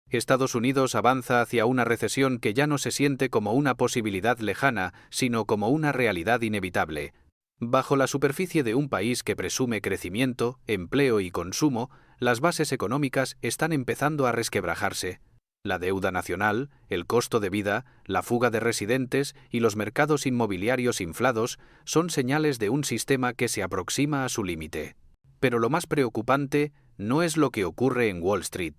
Estados Unidos avanza hacia una recesión que ya no se siente como una posibilidad lejana, sino como una realidad inevitable. Bajo la superficie de un país que presume crecimiento, empleo y consumo, las bases económicas están empezando a resquebrajarse. La deuda nacional, el costo de vida, la fuga de residentes y los mercados inmobiliarios inflados son señales de un sistema que se aproxima a su límite. Pero lo más preocupante no es lo que ocurre en Wall Street.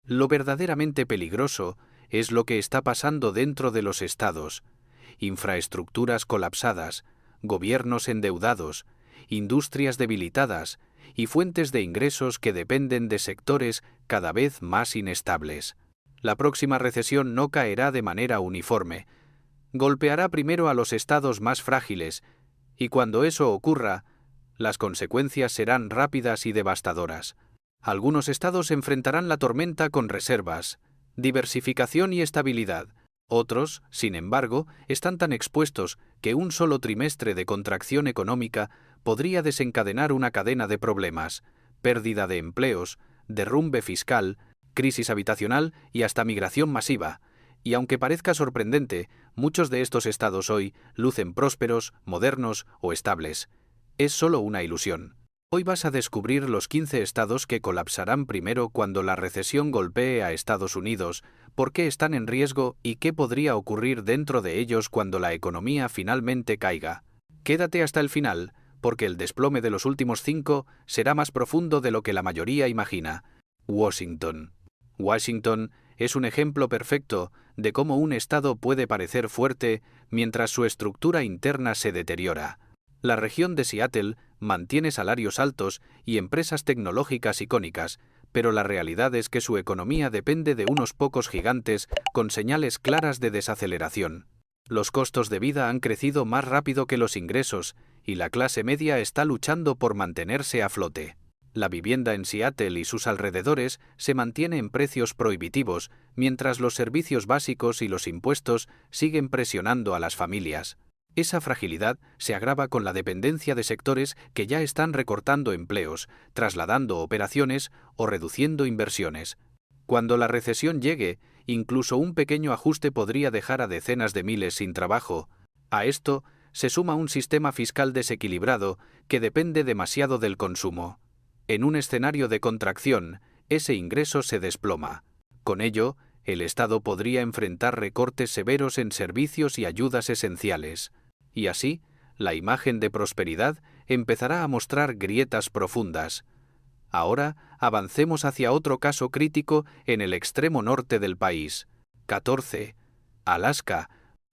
Lo verdaderamente peligroso es lo que está pasando dentro de los estados. Infraestructuras colapsadas, gobiernos endeudados, industrias debilitadas y fuentes de ingresos que dependen de sectores cada vez más inestables. La próxima recesión no caerá de manera uniforme. Golpeará primero a los estados más frágiles, y cuando eso ocurra, las consecuencias serán rápidas y devastadoras. Algunos estados enfrentarán la tormenta con reservas, diversificación y estabilidad. Otros, sin embargo, están tan expuestos que un solo trimestre de contracción económica podría desencadenar una cadena de problemas: pérdida de empleos, derrumbe fiscal, crisis habitacional y hasta migración masiva. Y aunque parezca sorprendente, muchos de estos estados hoy lucen prósperos, modernos o estables. Es solo una ilusión. Hoy vas a descubrir los 15 estados que colapsarán primero cuando la recesión golpee a Estados Unidos, por qué están en riesgo y qué podría ocurrir dentro de ellos cuando la economía finalmente caiga. Quédate hasta el final, porque el desplome de los últimos 5 será más profundo de lo que la mayoría imagina. Washington. Washington es un ejemplo perfecto de cómo un estado puede parecer fuerte mientras su estructura interna se deteriora. La región de Seattle mantiene salarios altos y empresas tecnológicas icónicas, pero la realidad es que su economía depende de unos pocos gigantes con señales claras de desaceleración. Los costos de vida han crecido más rápido que los ingresos, y la clase media está luchando por mantenerse a flote. La vivienda en Seattle y sus alrededores se mantiene en precios prohibitivos, mientras los servicios básicos y los impuestos siguen presionando a las familias. Esa fragilidad se agrava con la dependencia de sectores que ya están recortando empleos, trasladando operaciones o reduciendo inversiones. Cuando la recesión llegue, incluso un pequeño ajuste podría dejar a decenas de miles sin trabajo. A esto se suma un sistema fiscal desequilibrado que depende demasiado del consumo. En un escenario de contracción, ese ingreso se desploma. Con ello, el Estado podría enfrentar recortes severos en servicios y ayudas esenciales. Y así, la imagen de prosperidad empezará a mostrar grietas profundas. Ahora, avancemos hacia otro caso crítico en el extremo norte del país. 14. Alaska.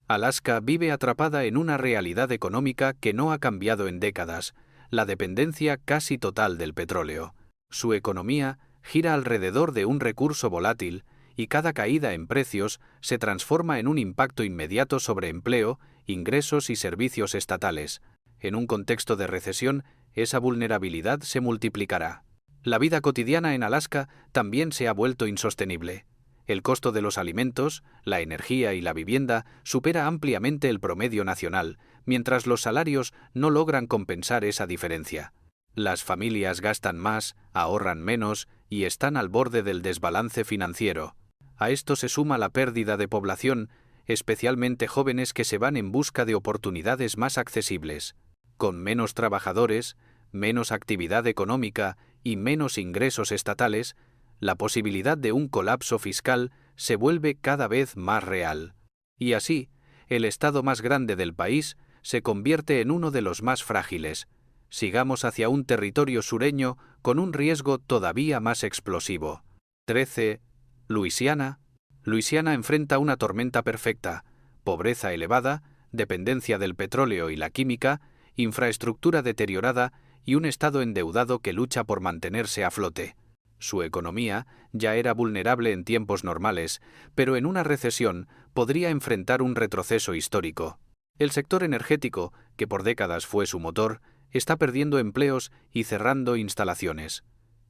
Alaska vive atrapada en una realidad económica que no ha cambiado en décadas: la dependencia casi total del petróleo. Su economía gira alrededor de un recurso volátil, y cada caída en precios se transforma en un impacto inmediato sobre empleo, ingresos y servicios estatales. En un contexto de recesión, esa vulnerabilidad se multiplicará. La vida cotidiana en Alaska también se ha vuelto insostenible. El costo de los alimentos, la energía y la vivienda supera ampliamente el promedio nacional, mientras los salarios no logran compensar esa diferencia. Las familias gastan más, ahorran menos y están al borde del desbalance financiero. A esto se suma la pérdida de población, especialmente jóvenes que se van en busca de oportunidades más accesibles. Con menos trabajadores, menos actividad económica y menos ingresos estatales, la posibilidad de un colapso fiscal se vuelve cada vez más real. Y así, el estado más grande del país se convierte en uno de los más frágiles. Sigamos hacia un territorio sureño con un riesgo todavía más explosivo. 13. Luisiana. Luisiana enfrenta una tormenta perfecta: pobreza elevada, dependencia del petróleo y la química, infraestructura deteriorada y un estado endeudado que lucha por mantenerse a flote. Su economía ya era vulnerable en tiempos normales, pero en una recesión podría enfrentar un retroceso histórico. El sector energético, que por décadas fue su motor, está perdiendo empleos y cerrando instalaciones.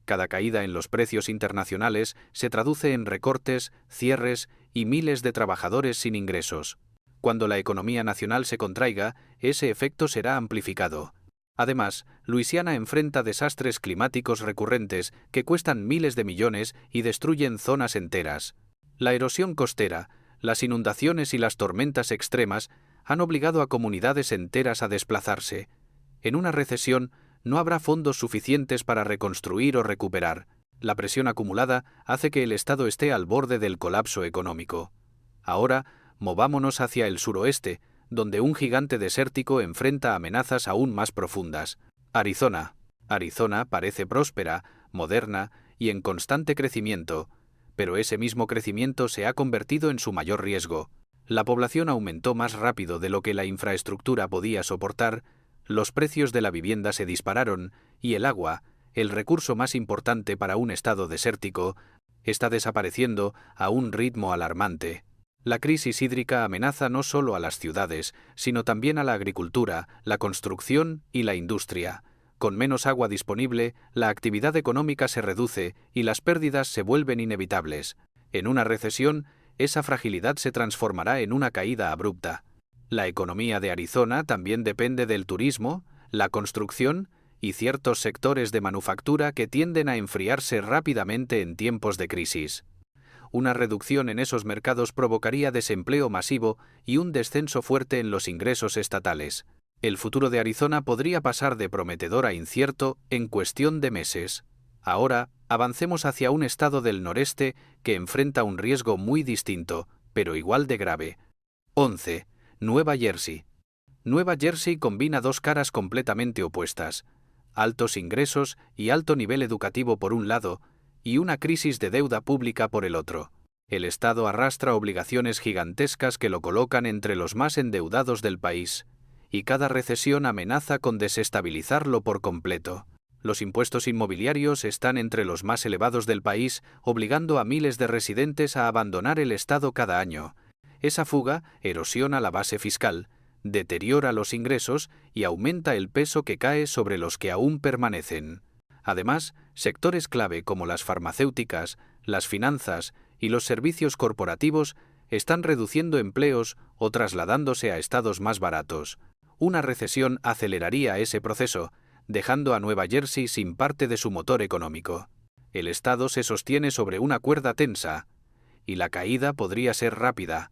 Cada caída en los precios internacionales se traduce en recortes, cierres y miles de trabajadores sin ingresos. Cuando la economía nacional se contraiga, ese efecto será amplificado. Además, Luisiana enfrenta desastres climáticos recurrentes que cuestan miles de millones y destruyen zonas enteras. La erosión costera, las inundaciones y las tormentas extremas han obligado a comunidades enteras a desplazarse. En una recesión no habrá fondos suficientes para reconstruir o recuperar. La presión acumulada hace que el Estado esté al borde del colapso económico. Ahora, movámonos hacia el suroeste, donde un gigante desértico enfrenta amenazas aún más profundas. Arizona. Arizona parece próspera, moderna y en constante crecimiento, pero ese mismo crecimiento se ha convertido en su mayor riesgo. La población aumentó más rápido de lo que la infraestructura podía soportar, los precios de la vivienda se dispararon y el agua, el recurso más importante para un estado desértico, está desapareciendo a un ritmo alarmante. La crisis hídrica amenaza no solo a las ciudades, sino también a la agricultura, la construcción y la industria. Con menos agua disponible, la actividad económica se reduce y las pérdidas se vuelven inevitables. En una recesión, esa fragilidad se transformará en una caída abrupta. La economía de Arizona también depende del turismo, la construcción y ciertos sectores de manufactura que tienden a enfriarse rápidamente en tiempos de crisis. Una reducción en esos mercados provocaría desempleo masivo y un descenso fuerte en los ingresos estatales. El futuro de Arizona podría pasar de prometedor a incierto en cuestión de meses. Ahora, avancemos hacia un estado del noreste que enfrenta un riesgo muy distinto, pero igual de grave. 11. Nueva Jersey. Nueva Jersey combina dos caras completamente opuestas: altos ingresos y alto nivel educativo por un lado, y una crisis de deuda pública por el otro. El Estado arrastra obligaciones gigantescas que lo colocan entre los más endeudados del país, y cada recesión amenaza con desestabilizarlo por completo. Los impuestos inmobiliarios están entre los más elevados del país, obligando a miles de residentes a abandonar el Estado cada año. Esa fuga erosiona la base fiscal, deteriora los ingresos y aumenta el peso que cae sobre los que aún permanecen. Además, sectores clave como las farmacéuticas, las finanzas y los servicios corporativos están reduciendo empleos o trasladándose a estados más baratos. Una recesión aceleraría ese proceso, dejando a Nueva Jersey sin parte de su motor económico. El Estado se sostiene sobre una cuerda tensa, y la caída podría ser rápida.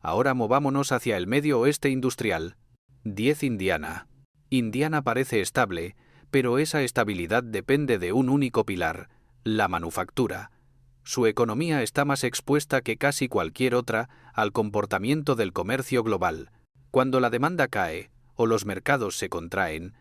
Ahora movámonos hacia el medio oeste industrial. 10. Indiana. Indiana parece estable, pero esa estabilidad depende de un único pilar: la manufactura. Su economía está más expuesta que casi cualquier otra al comportamiento del comercio global. Cuando la demanda cae o los mercados se contraen,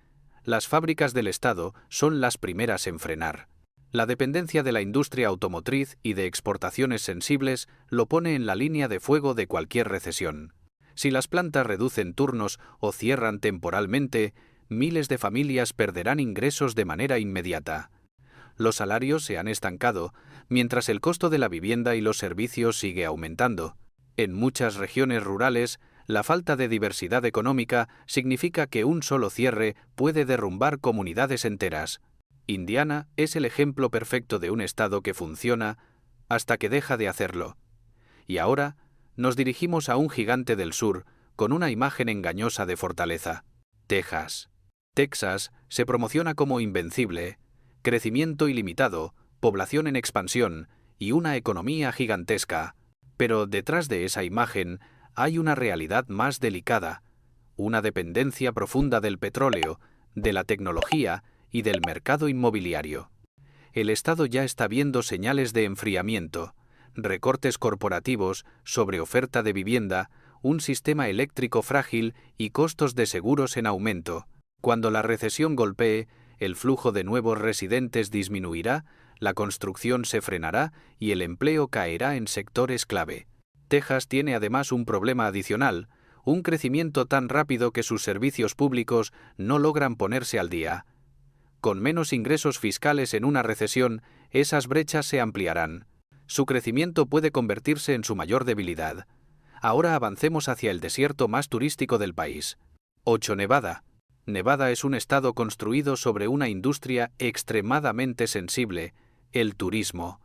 las fábricas del Estado son las primeras en frenar. La dependencia de la industria automotriz y de exportaciones sensibles lo pone en la línea de fuego de cualquier recesión. Si las plantas reducen turnos o cierran temporalmente, miles de familias perderán ingresos de manera inmediata. Los salarios se han estancado, mientras el costo de la vivienda y los servicios sigue aumentando. En muchas regiones rurales, la falta de diversidad económica significa que un solo cierre puede derrumbar comunidades enteras. Indiana es el ejemplo perfecto de un estado que funciona hasta que deja de hacerlo. Y ahora nos dirigimos a un gigante del sur con una imagen engañosa de fortaleza: Texas. Texas se promociona como invencible: crecimiento ilimitado, población en expansión y una economía gigantesca. Pero detrás de esa imagen hay una realidad más delicada: una dependencia profunda del petróleo, de la tecnología y del mercado inmobiliario. El Estado ya está viendo señales de enfriamiento: recortes corporativos, sobreoferta de vivienda, un sistema eléctrico frágil y costos de seguros en aumento. Cuando la recesión golpee, el flujo de nuevos residentes disminuirá, la construcción se frenará y el empleo caerá en sectores clave. Texas tiene además un problema adicional: un crecimiento tan rápido que sus servicios públicos no logran ponerse al día. Con menos ingresos fiscales en una recesión, esas brechas se ampliarán. Su crecimiento puede convertirse en su mayor debilidad. Ahora avancemos hacia el desierto más turístico del país. 8. Nevada. Nevada es un estado construido sobre una industria extremadamente sensible: el turismo.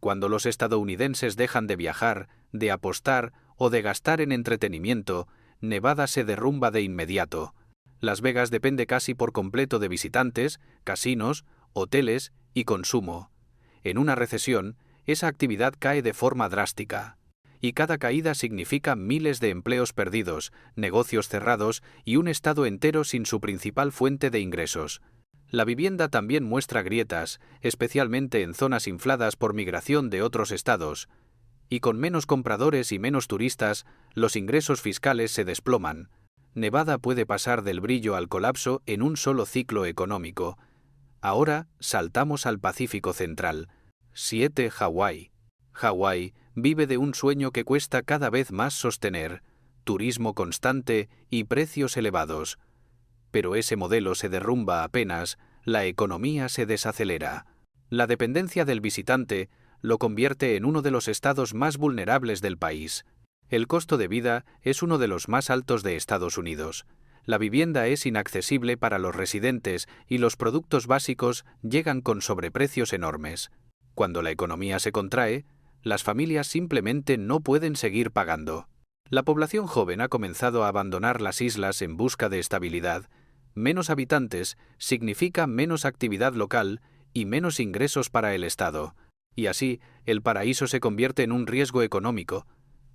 Cuando los estadounidenses dejan de viajar, de apostar o de gastar en entretenimiento, Nevada se derrumba de inmediato. Las Vegas depende casi por completo de visitantes, casinos, hoteles y consumo. En una recesión, esa actividad cae de forma drástica. Y cada caída significa miles de empleos perdidos, negocios cerrados y un estado entero sin su principal fuente de ingresos. La vivienda también muestra grietas, especialmente en zonas infladas por migración de otros estados. Y con menos compradores y menos turistas, los ingresos fiscales se desploman. Nevada puede pasar del brillo al colapso en un solo ciclo económico. Ahora saltamos al Pacífico Central. 7. Hawái. Hawái vive de un sueño que cuesta cada vez más sostener, turismo constante y precios elevados. Pero ese modelo se derrumba apenas la economía se desacelera. La dependencia del visitante lo convierte en uno de los estados más vulnerables del país. El costo de vida es uno de los más altos de Estados Unidos. La vivienda es inaccesible para los residentes y los productos básicos llegan con sobreprecios enormes. Cuando la economía se contrae, las familias simplemente no pueden seguir pagando. La población joven ha comenzado a abandonar las islas en busca de estabilidad. Menos habitantes significa menos actividad local y menos ingresos para el Estado. Y así, el paraíso se convierte en un riesgo económico.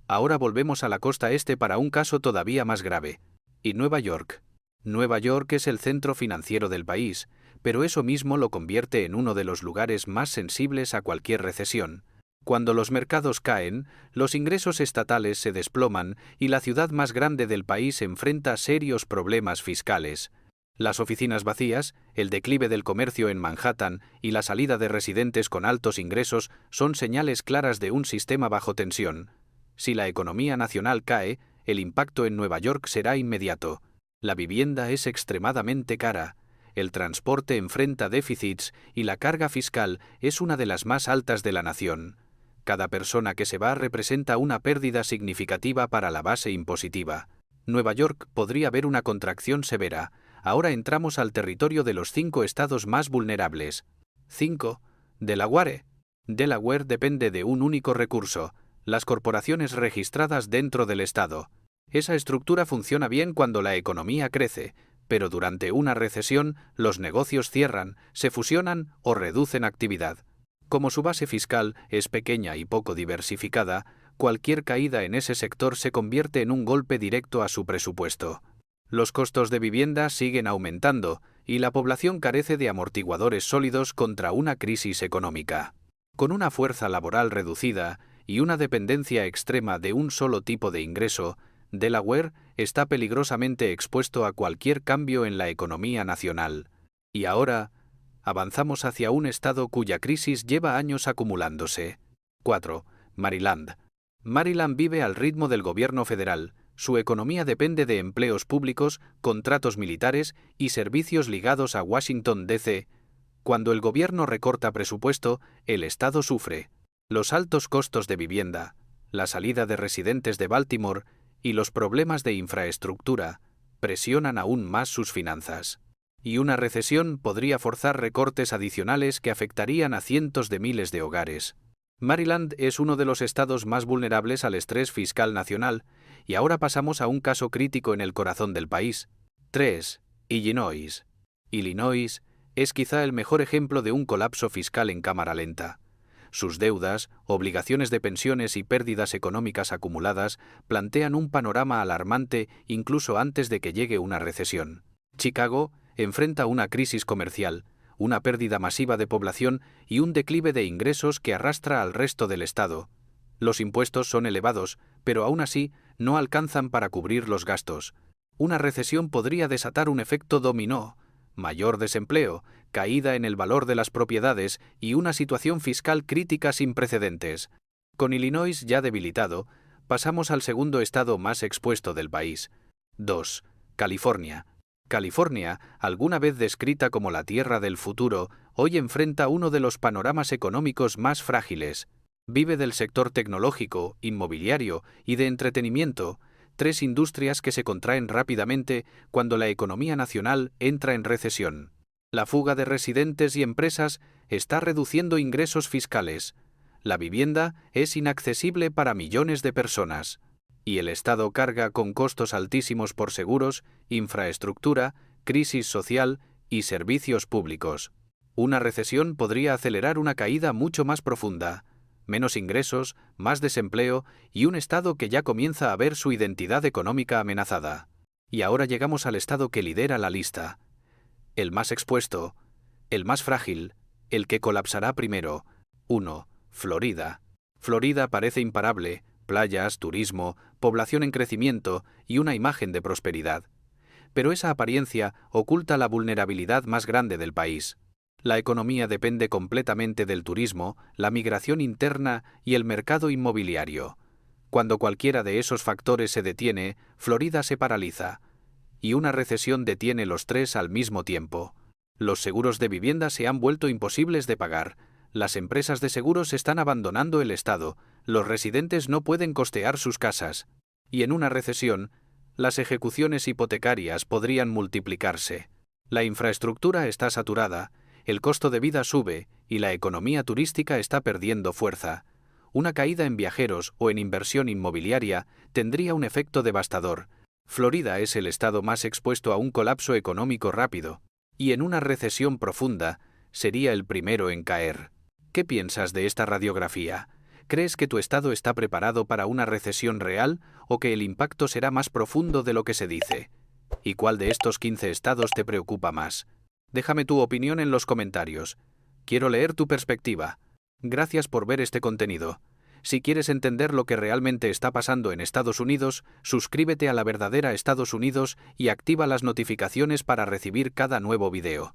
Ahora volvemos a la costa este para un caso todavía más grave. Y Nueva York. Nueva York es el centro financiero del país, pero eso mismo lo convierte en uno de los lugares más sensibles a cualquier recesión. Cuando los mercados caen, los ingresos estatales se desploman y la ciudad más grande del país enfrenta serios problemas fiscales. Las oficinas vacías, el declive del comercio en Manhattan y la salida de residentes con altos ingresos son señales claras de un sistema bajo tensión. Si la economía nacional cae, el impacto en Nueva York será inmediato. La vivienda es extremadamente cara, el transporte enfrenta déficits y la carga fiscal es una de las más altas de la nación. Cada persona que se va representa una pérdida significativa para la base impositiva. Nueva York podría ver una contracción severa. Ahora entramos al territorio de los 5 estados más vulnerables. 5. Delaware. Delaware depende de un único recurso, las corporaciones registradas dentro del estado. Esa estructura funciona bien cuando la economía crece, pero durante una recesión los negocios cierran, se fusionan o reducen actividad. Como su base fiscal es pequeña y poco diversificada, cualquier caída en ese sector se convierte en un golpe directo a su presupuesto. Los costos de vivienda siguen aumentando y la población carece de amortiguadores sólidos contra una crisis económica. Con una fuerza laboral reducida y una dependencia extrema de un solo tipo de ingreso, Delaware está peligrosamente expuesto a cualquier cambio en la economía nacional. Y ahora, avanzamos hacia un estado cuya crisis lleva años acumulándose. 4. Maryland. Maryland vive al ritmo del gobierno federal. Su economía depende de empleos públicos, contratos militares y servicios ligados a Washington, D.C. Cuando el gobierno recorta presupuesto, el estado sufre. Los altos costos de vivienda, la salida de residentes de Baltimore y los problemas de infraestructura presionan aún más sus finanzas. Y una recesión podría forzar recortes adicionales que afectarían a cientos de miles de hogares. Maryland es uno de los estados más vulnerables al estrés fiscal nacional, y ahora pasamos a un caso crítico en el corazón del país. 3. Illinois. Illinois es quizá el mejor ejemplo de un colapso fiscal en cámara lenta. Sus deudas, obligaciones de pensiones y pérdidas económicas acumuladas plantean un panorama alarmante incluso antes de que llegue una recesión. Chicago enfrenta una crisis comercial, una pérdida masiva de población y un declive de ingresos que arrastra al resto del estado. Los impuestos son elevados, pero aún así no alcanzan para cubrir los gastos. Una recesión podría desatar un efecto dominó, mayor desempleo, caída en el valor de las propiedades y una situación fiscal crítica sin precedentes. Con Illinois ya debilitado, pasamos al segundo estado más expuesto del país. 2. California. California, alguna vez descrita como la tierra del futuro, hoy enfrenta uno de los panoramas económicos más frágiles. Vive del sector tecnológico, inmobiliario y de entretenimiento, 3 industrias que se contraen rápidamente cuando la economía nacional entra en recesión. La fuga de residentes y empresas está reduciendo ingresos fiscales. La vivienda es inaccesible para millones de personas. Y el Estado carga con costos altísimos por seguros, infraestructura, crisis social y servicios públicos. Una recesión podría acelerar una caída mucho más profunda. menos ingresos, más desempleo y un Estado que ya comienza a ver su identidad económica amenazada. Y ahora llegamos al Estado que lidera la lista. El más expuesto, el más frágil, el que colapsará primero. 1. Florida. Florida parece imparable, playas, turismo, población en crecimiento y una imagen de prosperidad. Pero esa apariencia oculta la vulnerabilidad más grande del país. La economía depende completamente del turismo, la migración interna y el mercado inmobiliario. Cuando cualquiera de esos factores se detiene, Florida se paraliza. Y una recesión detiene los tres al mismo tiempo. Los seguros de vivienda se han vuelto imposibles de pagar. Las empresas de seguros están abandonando el Estado. Los residentes no pueden costear sus casas. Y en una recesión, las ejecuciones hipotecarias podrían multiplicarse. La infraestructura está saturada, el costo de vida sube y la economía turística está perdiendo fuerza. Una caída en viajeros o en inversión inmobiliaria tendría un efecto devastador. Florida es el estado más expuesto a un colapso económico rápido, y en una recesión profunda sería el primero en caer. ¿Qué piensas de esta radiografía? ¿Crees que tu estado está preparado para una recesión real o que el impacto será más profundo de lo que se dice? ¿Y cuál de estos 15 estados te preocupa más? Déjame tu opinión en los comentarios. Quiero leer tu perspectiva. Gracias por ver este contenido. Si quieres entender lo que realmente está pasando en Estados Unidos, suscríbete a La Verdadera Estados Unidos y activa las notificaciones para recibir cada nuevo video.